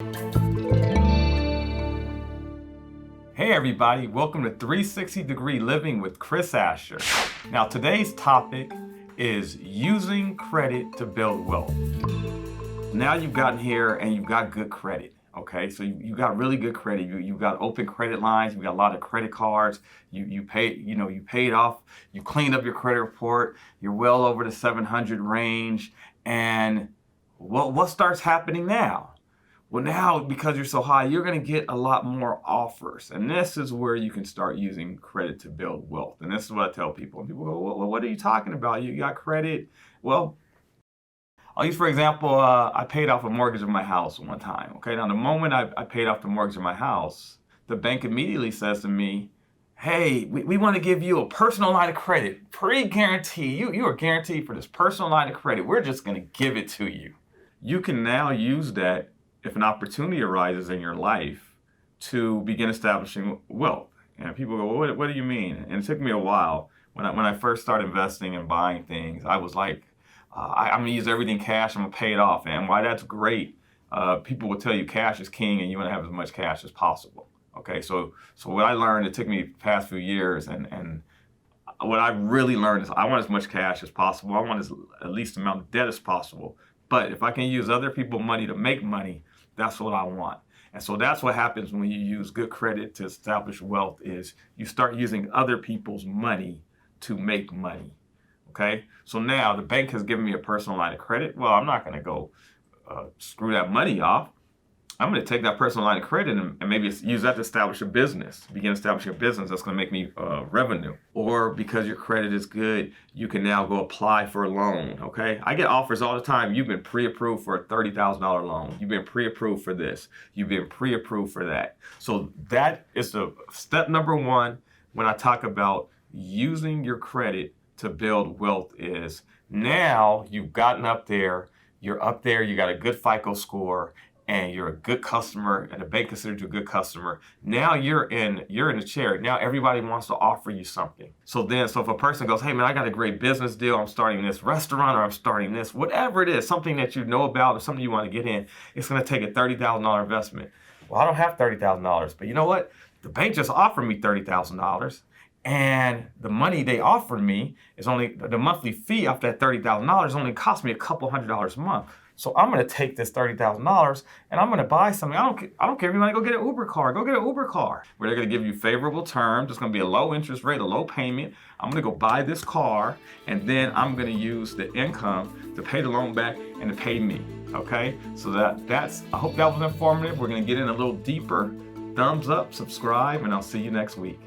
Hey everybody, welcome to 360 Degree Living with Chris Asher. Now today's topic is using credit to build wealth. Now you've gotten here and you've got good credit, okay? So you got really good credit. You've got open credit lines, you've got a lot of credit cards, you paid off, you cleaned up your credit report, you're well over the 700 range, and what starts happening now? Well, now, because you're so high, you're going to get a lot more offers. And this is where you can start using credit to build wealth. And this is what I tell people. And people go, well, what are you talking about? You got credit? Well, I'll use, for example, I paid off a mortgage of my house one time. Okay, now the moment I paid off the mortgage of my house, the bank immediately says to me, hey, we want to give you a personal line of credit, pre-guarantee. You are guaranteed for this personal line of credit. We're just going to give it to you. You can now use that if an opportunity arises in your life to begin establishing wealth. And people go, well, what do you mean? And it took me a while. When I first started investing and buying things, I was like, I'm gonna use everything cash, I'm gonna pay it off. And why that's great, people will tell you cash is king and you wanna have as much cash as possible. Okay, so what I learned, it took me the past few years, and what I really learned is I want as much cash as possible. I want at least amount of debt as possible. But if I can use other people's money to make money, that's what I want. And so that's what happens when you use good credit to establish wealth, is you start using other people's money to make money. Okay? So now the bank has given me a personal line of credit. Well, I'm not going to go screw that money off. I'm going to take that personal line of credit and maybe use that to establish a business, begin establishing a business that's going to make me revenue. Or because your credit is good, you can now go apply for a loan, okay? I get offers all the time. You've been pre-approved for a $30,000 loan. You've been pre-approved for this. You've been pre-approved for that. So that is the step number one when I talk about using your credit to build wealth. Is now you've gotten up there, you're up there, you got a good FICO score, and you're a good customer, and the bank considers you a good customer. Now you're in the chair. Now everybody wants to offer you something. So if a person goes, hey man, I got a great business deal, I'm starting this restaurant, or I'm starting this, whatever it is, something that you know about or something you want to get in, it's gonna take a $30,000 investment. Well, I don't have $30,000, but you know what? The bank just offered me $30,000. And the money they offered me is only, the monthly fee off that $30,000 only cost me a couple $100s a month. So I'm going to take this $30,000 and I'm going to buy something. I don't care if you want to go get an Uber car. Go get an Uber car where they're going to give you favorable terms. It's going to be a low interest rate, a low payment. I'm going to go buy this car, and then I'm going to use the income to pay the loan back and to pay me. Okay? So that's, I hope that was informative. We're going to get in a little deeper. Thumbs up, subscribe, and I'll see you next week.